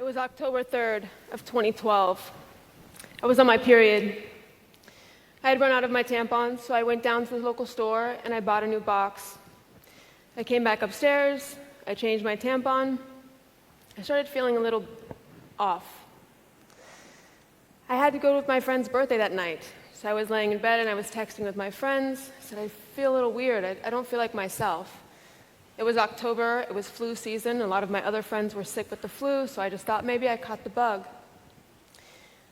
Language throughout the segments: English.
It was October 3rd of 2012. I was on my period. I had run out of my tampons, so I went down to the local store and I bought a new box. I came back upstairs, I changed my tampon. I started feeling a little off. I had to go to my friend's birthday that night, so I was laying in bed and I was texting with my friends. I said, I feel a little weird, I don't feel like myself. It was October, it was flu season, a lot of my other friends were sick with the flu, so I just thought maybe I caught the bug.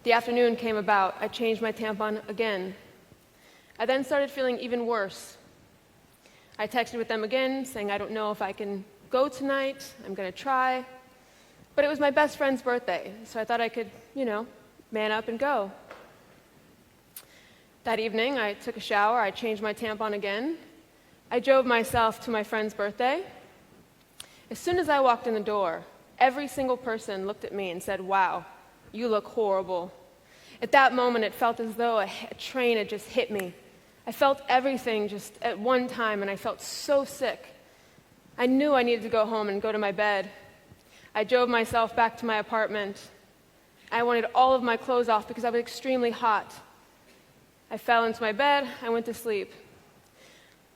The afternoon came about, I changed my tampon again. I then started feeling even worse. I texted with them again, saying I don't know if I can go tonight, I'm gonna try. But it was my best friend's birthday, so I thought I could, man up and go. That evening, I took a shower, I changed my tampon again. I drove myself to my friend's birthday. As soon as I walked in the door, every single person looked at me and said, "Wow, you look horrible." At that moment, it felt as though a train had just hit me. I felt everything just at one time, and I felt so sick. I knew I needed to go home and go to my bed. I drove myself back to my apartment. I wanted all of my clothes off because I was extremely hot. I fell into my bed, I went to sleep.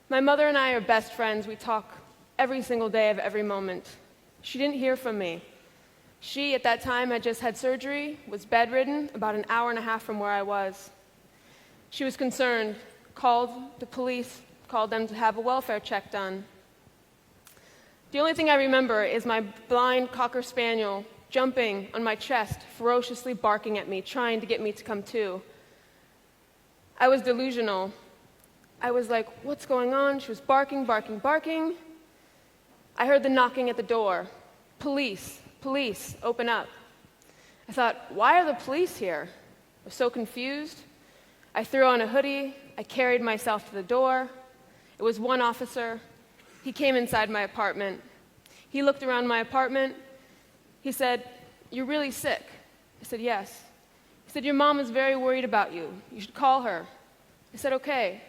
My mother and I are best friends. We talk every single day of every moment. She didn't hear from me. She, at that time, had just had surgery, was bedridden, about an hour and a half from where I was. She was concerned, called the police, called them to have a welfare check done. The only thing I remember is my blind Cocker Spaniel jumping on my chest, ferociously barking at me, trying to get me to come to. I was delusional. I was like, what's going on? She was barking, barking, barking. I heard the knocking at the door. Police, police, open up. I thought, why are the police here? I was so confused. I threw on a hoodie. I carried myself to the door. It was one officer. He came inside my apartment. He looked around my apartment. He said, "You're really sick." I said, "Yes." He said, "Your mom is very worried about you. You should call her." I said, "Okay."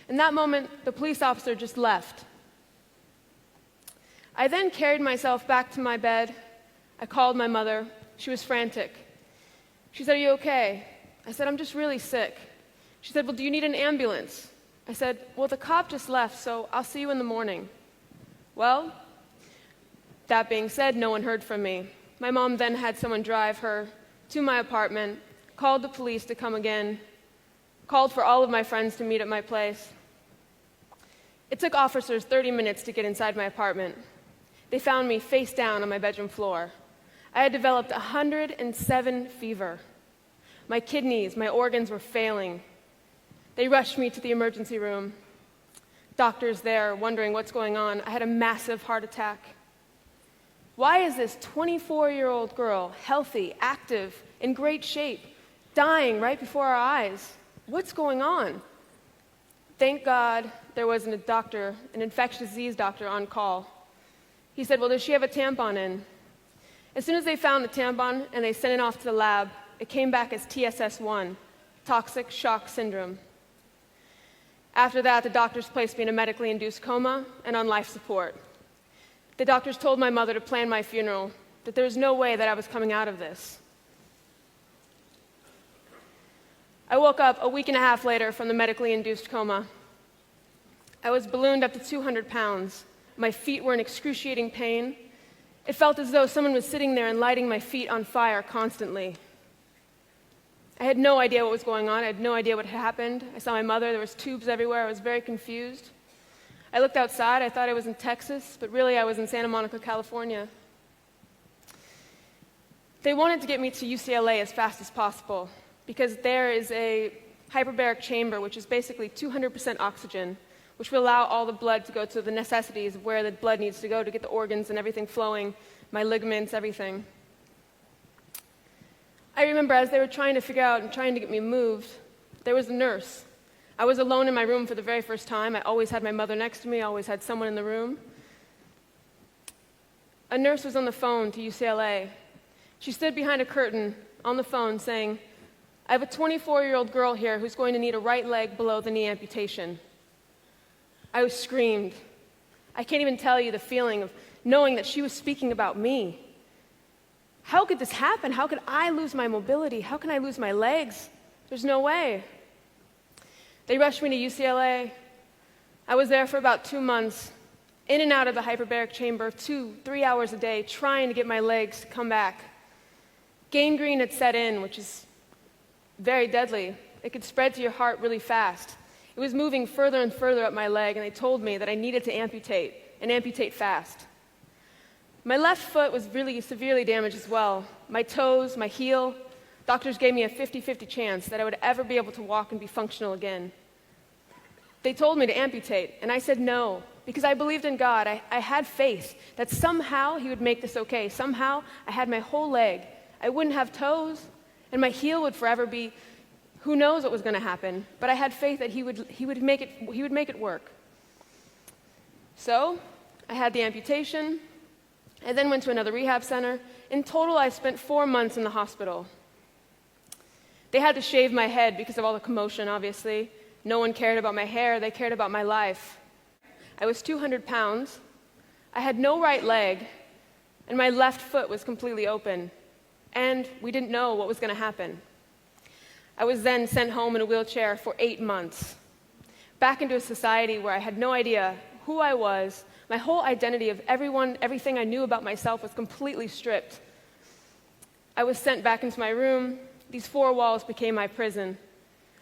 In that moment, the police officer just left. I then carried myself back to my bed. I called my mother. She was frantic. She said, "Are you okay?" I said, "I'm just really sick." She said, "Well, do you need an ambulance?" I said, "Well, the cop just left, so I'll see you in the morning." Well, that being said, no one heard from me. My mom then had someone drive her to my apartment, called the police to come again, called for all of my friends to meet at my place. It took officers 30 minutes to get inside my apartment. They found me face down on my bedroom floor. I had developed 107 fever. My kidneys, my organs were failing. They rushed me to the emergency room. Doctors there wondering what's going on. I had a massive heart attack. Why is this 24-year-old girl, healthy, active, in great shape, dying right before our eyes? What's going on? Thank God there was a doctor, an infectious disease doctor on call. He said, "Well, does she have a tampon in?" As soon as they found the tampon and they sent it off to the lab, it came back as TSS1, toxic shock syndrome. After that, the doctors placed me in a medically induced coma and on life support. The doctors told my mother to plan my funeral, that there was no way that I was coming out of this. I woke up a week and a half later from the medically induced coma. I was ballooned up to 200 pounds. My feet were in excruciating pain. It felt as though someone was sitting there and lighting my feet on fire constantly. I had no idea what was going on. I had no idea what had happened. I saw my mother. There was tubes everywhere. I was very confused. I looked outside. I thought I was in Texas, but really I was in Santa Monica, California. They wanted to get me to UCLA as fast as possible because there is a hyperbaric chamber, which is basically 200% oxygen, which will allow all the blood to go to the necessities of where the blood needs to go to get the organs and everything flowing, my ligaments, everything. I remember as they were trying to figure out and trying to get me moved, there was a nurse. I was alone in my room for the very first time. I always had my mother next to me. I always had someone in the room. A nurse was on the phone to UCLA. She stood behind a curtain on the phone saying, "I have a 24-year-old girl here who's going to need a right leg below the knee amputation." I screamed. I can't even tell you the feeling of knowing that she was speaking about me. How could this happen? How could I lose my mobility? How can I lose my legs? There's no way. They rushed me to UCLA. I was there for about 2 months, in and out of the hyperbaric chamber, 2-3 hours a day, trying to get my legs to come back. Gangrene had set in, which is very deadly. It could spread to your heart really fast. It was moving further and further up my leg, and they told me that I needed to amputate, and amputate fast. My left foot was really severely damaged as well. My toes, my heel, doctors gave me a 50-50 chance that I would ever be able to walk and be functional again. They told me to amputate, and I said no, because I believed in God. I had faith that somehow He would make this okay. Somehow I had my whole leg. I wouldn't have toes, and my heel would forever be, who knows what was going to happen. But I had faith that He would make it work. So I had the amputation. I then went to another rehab center. In total, I spent 4 months in the hospital. They had to shave my head because of all the commotion, obviously. No one cared about my hair. They cared about my life. I was 200 pounds. I had no right leg, and my left foot was completely open. And we didn't know what was going to happen. I was then sent home in a wheelchair for 8 months, back into a society where I had no idea who I was. My whole identity of everything I knew about myself was completely stripped. I was sent back into my room. These 4 walls became my prison.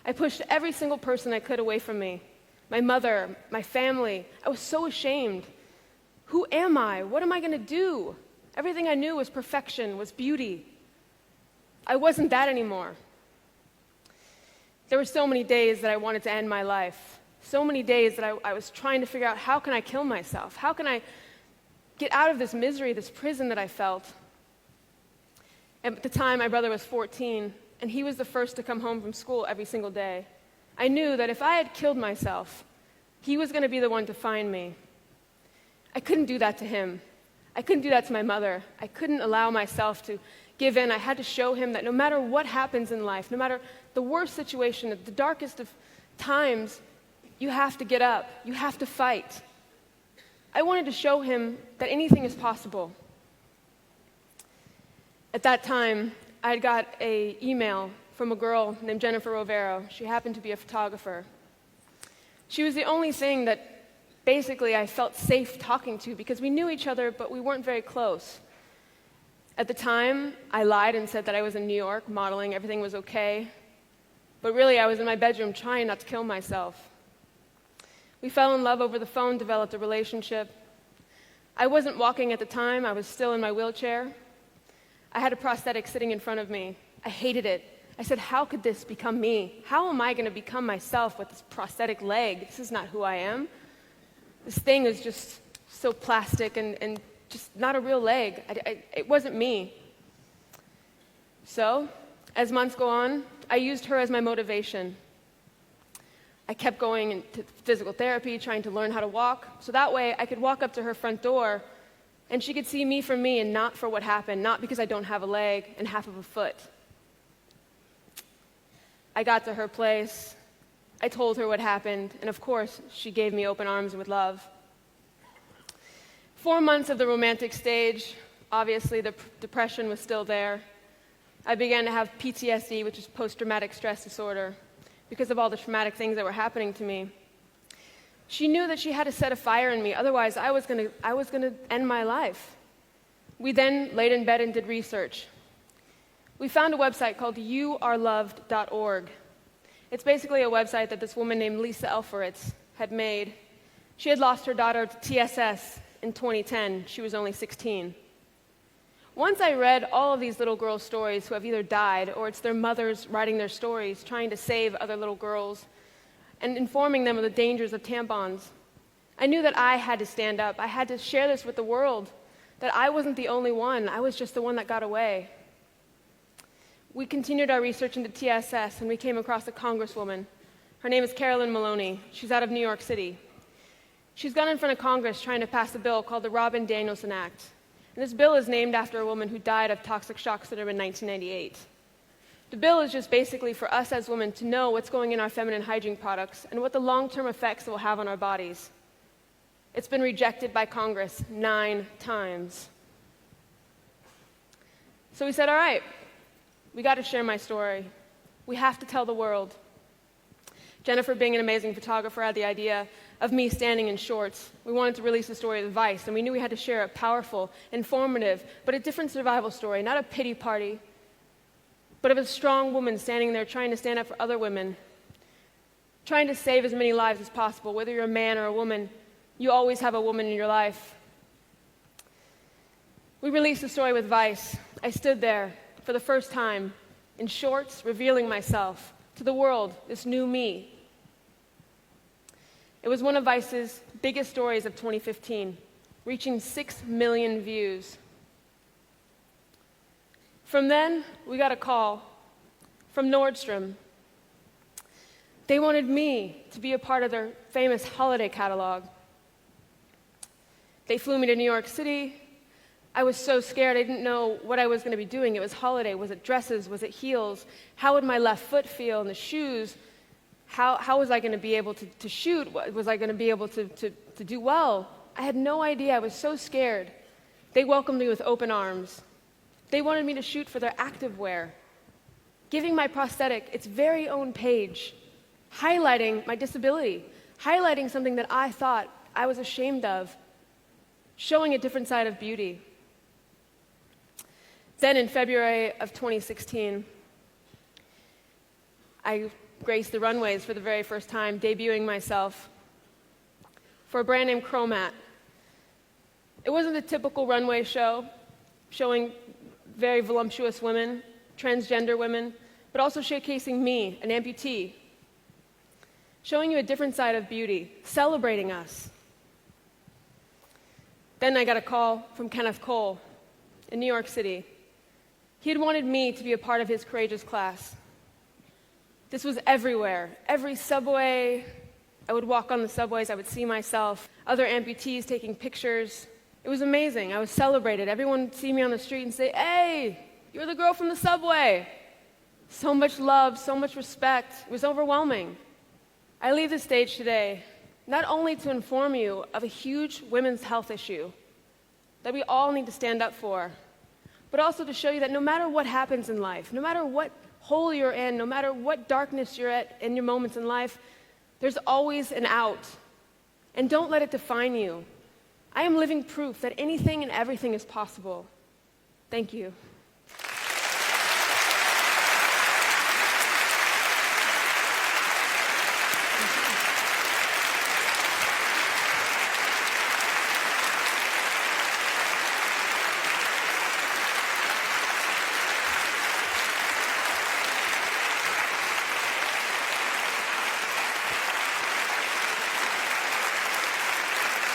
I pushed every single person I could away from me. My mother, my family. I was so ashamed. Who am I? What am I going to do? Everything I knew was perfection, was beauty. I wasn't that anymore. There were so many days that I wanted to end my life. So many days that I was trying to figure out, how can I kill myself? How can I get out of this misery, this prison that I felt? And at the time, my brother was 14, and he was the first to come home from school every single day. I knew that if I had killed myself, he was going to be the one to find me. I couldn't do that to him. I couldn't do that to my mother. I couldn't allow myself to give in. I had to show him that no matter what happens in life, no matter the worst situation, the darkest of times, you have to get up. You have to fight. I wanted to show him that anything is possible. At that time, I had got an email from a girl named Jennifer Rovero. She happened to be a photographer. She was the only thing that basically I felt safe talking to, because we knew each other, but we weren't very close. At the time, I lied and said that I was in New York modeling, everything was okay. But really, I was in my bedroom trying not to kill myself. We fell in love over the phone, developed a relationship. I wasn't walking at the time, I was still in my wheelchair. I had a prosthetic sitting in front of me. I hated it. I said, how could this become me? How am I going to become myself with this prosthetic leg? This is not who I am. This thing is just so plastic and just not a real leg. It wasn't me. So, as months go on, I used her as my motivation. I kept going into physical therapy, trying to learn how to walk, so that way I could walk up to her front door and she could see me for me and not for what happened, not because I don't have a leg and half of a foot. I got to her place, I told her what happened, and of course, she gave me open arms with love. 4 months of the romantic stage, obviously the depression was still there. I began to have PTSD, which is post-traumatic stress disorder, because of all the traumatic things that were happening to me. She knew that she had to set a fire in me, otherwise I was gonna end my life. We then laid in bed and did research. We found a website called youareloved.org. It's basically a website that this woman named Lisa Elferitz had made. She had lost her daughter to TSS in 2010. She was only 16. Once I read all of these little girls' stories who have either died or it's their mothers writing their stories, trying to save other little girls, and informing them of the dangers of tampons, I knew that I had to stand up. I had to share this with the world, that I wasn't the only one. I was just the one that got away. We continued our research into TSS, and we came across a congresswoman. Her name is Carolyn Maloney. She's out of New York City. She's gone in front of Congress trying to pass a bill called the Robin Danielson Act. And this bill is named after a woman who died of toxic shock syndrome in 1998. The bill is just basically for us as women to know what's going in our feminine hygiene products and what the long-term effects it will have on our bodies. It's been rejected by Congress 9 times. So we said, all right, we got to share my story. We have to tell the world. Jennifer, being an amazing photographer, had the idea of me standing in shorts. We wanted to release the story of Vice, and we knew we had to share a powerful, informative, but a different survival story, not a pity party, but of a strong woman standing there trying to stand up for other women, trying to save as many lives as possible. Whether you're a man or a woman, you always have a woman in your life. We released the story with Vice. I stood there for the first time in shorts, revealing myself to the world, this new me. It was one of Vice's biggest stories of 2015, reaching 6 million views. From then, we got a call from Nordstrom. They wanted me to be a part of their famous holiday catalog. They flew me to New York City. I was so scared. I didn't know what I was going to be doing. It was holiday. Was it dresses? Was it heels? How would my left foot feel in the shoes? How was I going to be able to shoot? Was I going to be able to do well? I had no idea. I was so scared. They welcomed me with open arms. They wanted me to shoot for their activewear, giving my prosthetic its very own page, highlighting my disability, highlighting something that I thought I was ashamed of, showing a different side of beauty. Then in February of 2016, I graced the runways for the very first time, debuting myself for a brand named Chromat. It wasn't a typical runway show, showing very voluptuous women, transgender women, but also showcasing me, an amputee, showing you a different side of beauty, celebrating us. Then I got a call from Kenneth Cole in New York City. He had wanted me to be a part of his courageous class. This was everywhere. Every subway, I would walk on the subways, I would see myself, other amputees taking pictures. It was amazing. I was celebrated. Everyone would see me on the street and say, "Hey, you're the girl from the subway." So much love, so much respect. It was overwhelming. I leave the stage today not only to inform you of a huge women's health issue that we all need to stand up for, but also to show you that no matter what happens in life, no matter what hole you're in, no matter what darkness you're at in your moments in life, there's always an out. And don't let it define you. I am living proof that anything and everything is possible. Thank you.